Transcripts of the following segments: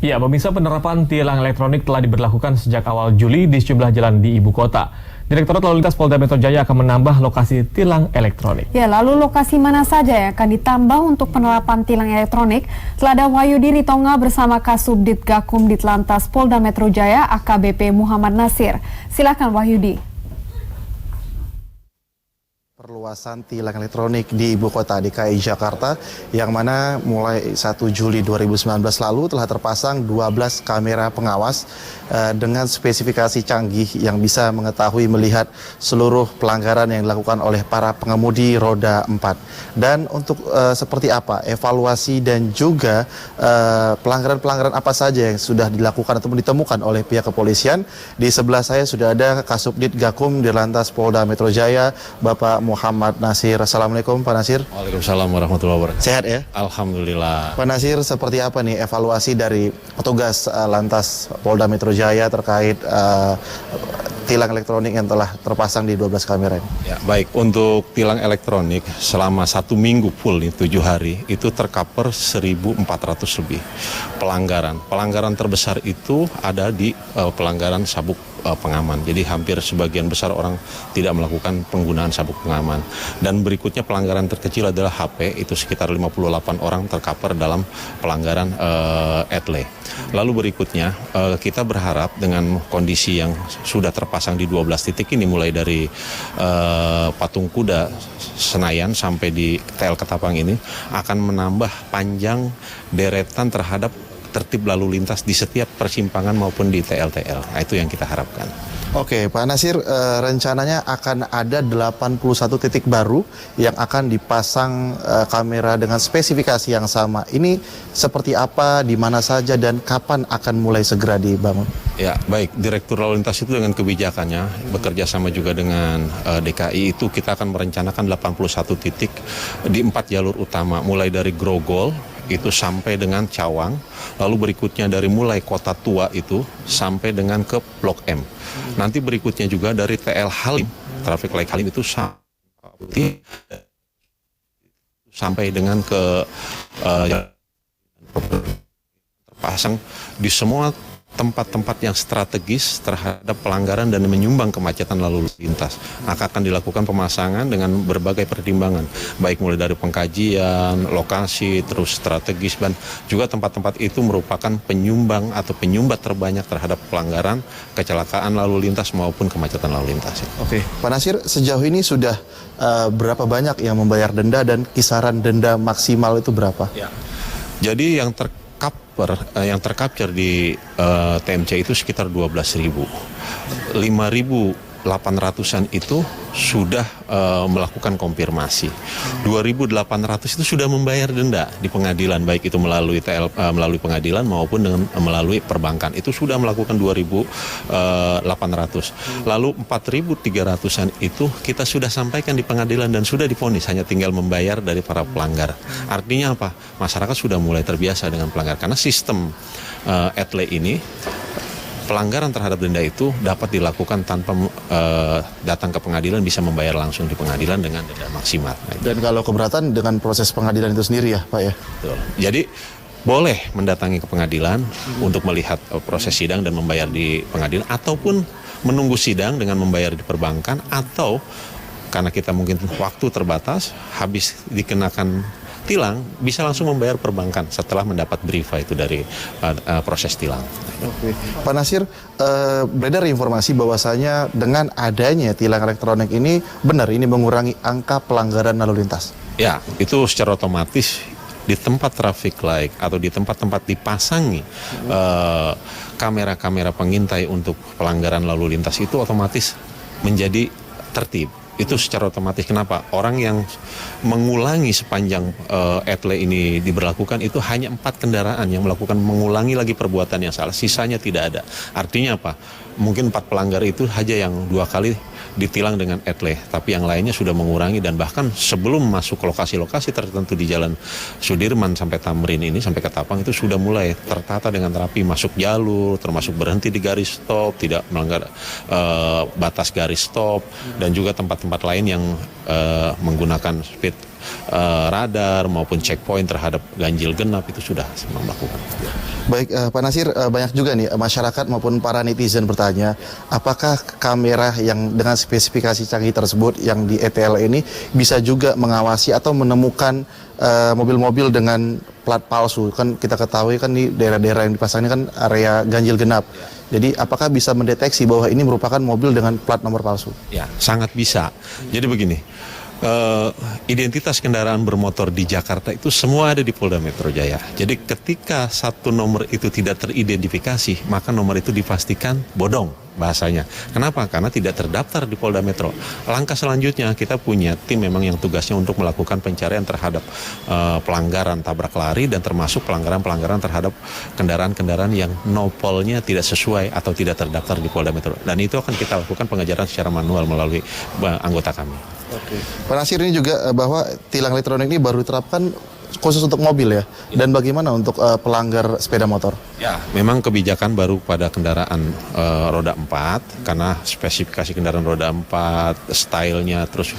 Ya, pemirsa, penerapan tilang elektronik telah diberlakukan sejak awal Juli di sejumlah jalan di ibu kota. Direktorat Lalu Lintas Polda Metro Jaya akan menambah lokasi tilang elektronik. Ya, lalu lokasi mana saja yang akan ditambah untuk penerapan tilang elektronik? Telah ada Wahyudi Ritonga bersama Kasubdit Gakum Ditlantas Polda Metro Jaya AKBP Muhammad Nasir. Silakan Wahyudi. Perluasan tilang elektronik di ibu kota DKI Jakarta yang mana mulai 1 Juli 2019 lalu telah terpasang 12 kamera pengawas dengan spesifikasi canggih yang bisa mengetahui melihat seluruh pelanggaran yang dilakukan oleh para pengemudi roda 4. Dan untuk seperti apa evaluasi dan juga pelanggaran-pelanggaran apa saja yang sudah dilakukan atau ditemukan oleh pihak kepolisian, di sebelah saya sudah ada Kasubdit Gakum Ditlantas Polda Metro Jaya, Bapak Muhammad Nasir. Assalamualaikum Pak Nasir. Waalaikumsalam warahmatullahi wabarakatuh. Sehat ya? Alhamdulillah. Pak Nasir, seperti apa nih evaluasi dari petugas Lantas Polda Metro Jaya terkait tilang elektronik yang telah terpasang di 12 kamera ini? Ya, baik, untuk tilang elektronik selama 1 minggu full nih 7 hari itu tercover 1.400 lebih pelanggaran. Pelanggaran terbesar itu ada di pelanggaran sabuk pengaman. Jadi hampir sebagian besar orang tidak melakukan penggunaan sabuk pengaman. Dan berikutnya pelanggaran terkecil adalah HP, itu sekitar 58 orang tercover dalam pelanggaran etle. Lalu berikutnya kita berharap dengan kondisi yang sudah terpasang di 12 titik ini, mulai dari Patung Kuda Senayan sampai di TL Ketapang ini, akan menambah panjang deretan terhadap tertib lalu lintas di setiap persimpangan maupun di TL-TL. Nah, itu yang kita harapkan. Oke, Pak Nasir, rencananya akan ada 81 titik baru yang akan dipasang kamera dengan spesifikasi yang sama. Ini seperti apa, di mana saja, dan kapan akan mulai segera dibangun? Ya, baik. Direktur Lalu Lintas itu dengan kebijakannya, bekerja sama juga dengan DKI, itu kita akan merencanakan 81 titik di 4 jalur utama, mulai dari Grogol, itu sampai dengan Cawang, lalu berikutnya dari mulai Kota Tua itu sampai dengan ke Blok M. Nanti berikutnya juga dari TL Halim, traffic light Halim itu sampai dengan ke terpasang di semua tempat-tempat yang strategis terhadap pelanggaran dan menyumbang kemacetan lalu lintas. Akan dilakukan pemasangan dengan berbagai pertimbangan, baik mulai dari pengkajian, lokasi, terus strategis, dan juga tempat-tempat itu merupakan penyumbang atau penyumbat terbanyak terhadap pelanggaran, kecelakaan lalu lintas maupun kemacetan lalu lintas. Oke, Pak Nasir, sejauh ini sudah berapa banyak yang membayar denda dan kisaran denda maksimal itu berapa? Ya. Jadi yang tercapture di TMC itu sekitar 12.000. 5.800-an itu sudah melakukan konfirmasi. 2.800 itu sudah membayar denda di pengadilan, baik itu melalui melalui pengadilan maupun dengan melalui perbankan. Itu sudah melakukan 2.800. Lalu 4.300-an itu kita sudah sampaikan di pengadilan dan sudah divonis, hanya tinggal membayar dari para pelanggar. Artinya apa? Masyarakat sudah mulai terbiasa dengan pelanggar, karena sistem etle ini, pelanggaran terhadap denda itu dapat dilakukan tanpa datang ke pengadilan, bisa membayar langsung di pengadilan dengan denda maksimal. Dan kalau keberatan dengan proses pengadilan itu sendiri ya, Pak ya? Betul. Jadi boleh mendatangi ke pengadilan untuk melihat proses sidang dan membayar di pengadilan, ataupun menunggu sidang dengan membayar di perbankan, atau karena kita mungkin waktu terbatas, habis dikenakan tilang, bisa langsung membayar perbankan setelah mendapat brief itu dari proses tilang. Oke. Pak Nasir, beredar informasi bahwasanya dengan adanya tilang elektronik ini, benar ini mengurangi angka pelanggaran lalu lintas? Ya, itu secara otomatis di tempat traffic light atau di tempat-tempat dipasangi kamera-kamera pengintai untuk pelanggaran lalu lintas itu otomatis menjadi tertib. Itu secara otomatis. Kenapa? Orang yang mengulangi sepanjang etle ini diberlakukan itu hanya 4 kendaraan yang melakukan mengulangi lagi perbuatan yang salah, sisanya tidak ada. Artinya apa? Mungkin 4 pelanggar itu saja yang 2 kali ditilang dengan etle, tapi yang lainnya sudah mengurangi, dan bahkan sebelum masuk ke lokasi-lokasi tertentu di Jalan Sudirman sampai Tamrin ini, sampai Ketapang, itu sudah mulai tertata dengan rapi, masuk jalur, termasuk berhenti di garis stop, tidak melanggar batas garis stop, dan juga tempat-tempat lain yang menggunakan speed radar maupun checkpoint terhadap ganjil genap itu sudah melakukan. Baik, Pak Nasir, banyak juga nih masyarakat maupun para netizen bertanya, apakah kamera yang dengan spesifikasi canggih tersebut yang di ETL ini bisa juga mengawasi atau menemukan mobil-mobil dengan plat palsu? Kan kita ketahui kan di daerah-daerah yang dipasang ini kan area ganjil genap. Jadi apakah bisa mendeteksi bahwa ini merupakan mobil dengan plat nomor palsu? Ya, sangat bisa. Jadi begini, identitas kendaraan bermotor di Jakarta itu semua ada di Polda Metro Jaya. Jadi ketika satu nomor itu tidak teridentifikasi, maka nomor itu dipastikan bodong bahasanya. Kenapa? Karena tidak terdaftar di Polda Metro. Langkah selanjutnya kita punya tim memang yang tugasnya untuk melakukan pencarian terhadap pelanggaran tabrak lari dan termasuk pelanggaran-pelanggaran terhadap kendaraan-kendaraan yang nopolnya tidak sesuai atau tidak terdaftar di Polda Metro. Dan itu akan kita lakukan pengejaran secara manual melalui anggota kami. Oke. Pak Nasir, ini juga bahwa tilang elektronik ini baru diterapkan khusus untuk mobil ya? Dan bagaimana untuk pelanggar sepeda motor? Ya, memang kebijakan baru pada kendaraan roda 4 karena spesifikasi kendaraan roda 4, stylenya, terus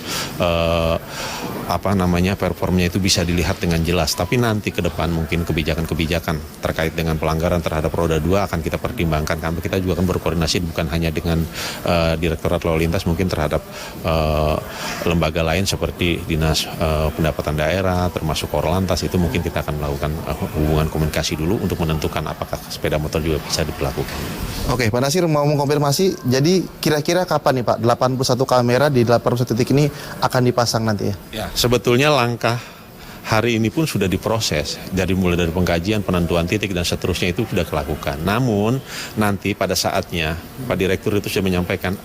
performnya itu bisa dilihat dengan jelas. Tapi nanti ke depan mungkin kebijakan-kebijakan terkait dengan pelanggaran terhadap roda 2 akan kita pertimbangkan. Karena kita juga akan berkoordinasi bukan hanya dengan Direktorat Lalu Lintas, mungkin terhadap lembaga lain seperti Dinas Pendapatan Daerah, termasuk Korlantas, itu mungkin kita akan melakukan hubungan komunikasi dulu untuk menentukan apakah sepeda motor juga bisa diberlakukan. Oke, Pak Nasir mau mengkonfirmasi, jadi kira-kira kapan nih Pak 81 kamera di 81 titik ini akan dipasang nanti ya? Ya, sebetulnya langkah hari ini pun sudah diproses, mulai dari pengkajian, penentuan titik dan seterusnya itu sudah dilakukan. Namun nanti pada saatnya Pak Direktur itu sudah menyampaikan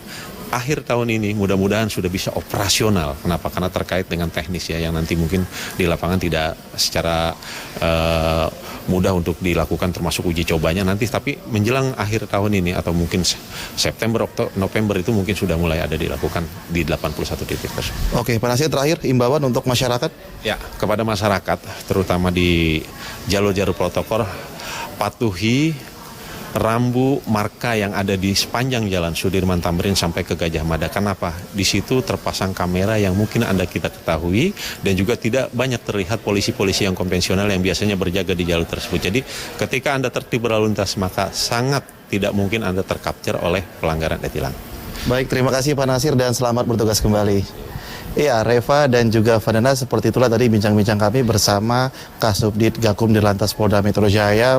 akhir tahun ini mudah-mudahan sudah bisa operasional. Kenapa? Karena terkait dengan teknis ya, yang nanti mungkin di lapangan tidak secara mudah untuk dilakukan, termasuk uji cobanya nanti. Tapi menjelang akhir tahun ini atau mungkin September, Oktober, November itu mungkin sudah mulai ada dilakukan di 81 titik tersebut. Oke, Pak Nasir, terakhir imbauan untuk masyarakat? Ya, kepada masyarakat terutama di jalur-jalur protokol, patuhi rambu marka yang ada di sepanjang jalan Sudirman Tamrin sampai ke Gajah Mada. Kenapa? Di situ terpasang kamera yang mungkin Anda kita ketahui dan juga tidak banyak terlihat polisi-polisi yang konvensional yang biasanya berjaga di jalur tersebut. Jadi ketika Anda tertib berlalu lintas maka sangat tidak mungkin Anda terkapture oleh pelanggaran tilang. Baik, terima kasih Pak Nasir dan selamat bertugas kembali. Iya, Reva dan juga Vandana, seperti itulah tadi bincang-bincang kami bersama Kasubdit Gakum Dirlantas Polda Metro Jaya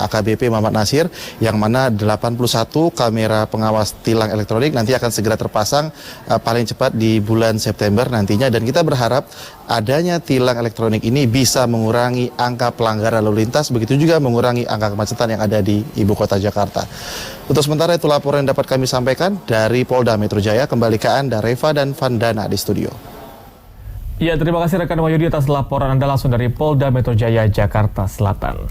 AKBP Muhammad Nasir, yang mana 81 kamera pengawas tilang elektronik nanti akan segera terpasang paling cepat di bulan September nantinya, dan kita berharap adanya tilang elektronik ini bisa mengurangi angka pelanggaran lalu lintas, begitu juga mengurangi angka kemacetan yang ada di Ibu Kota Jakarta. Untuk sementara itu laporan yang dapat kami sampaikan dari Polda Metro Jaya. Kembali ke Anda, Reva dan Vandana di studio. Ya, terima kasih rekan Wahyudi atas laporan Anda langsung dari Polda Metro Jaya, Jakarta Selatan.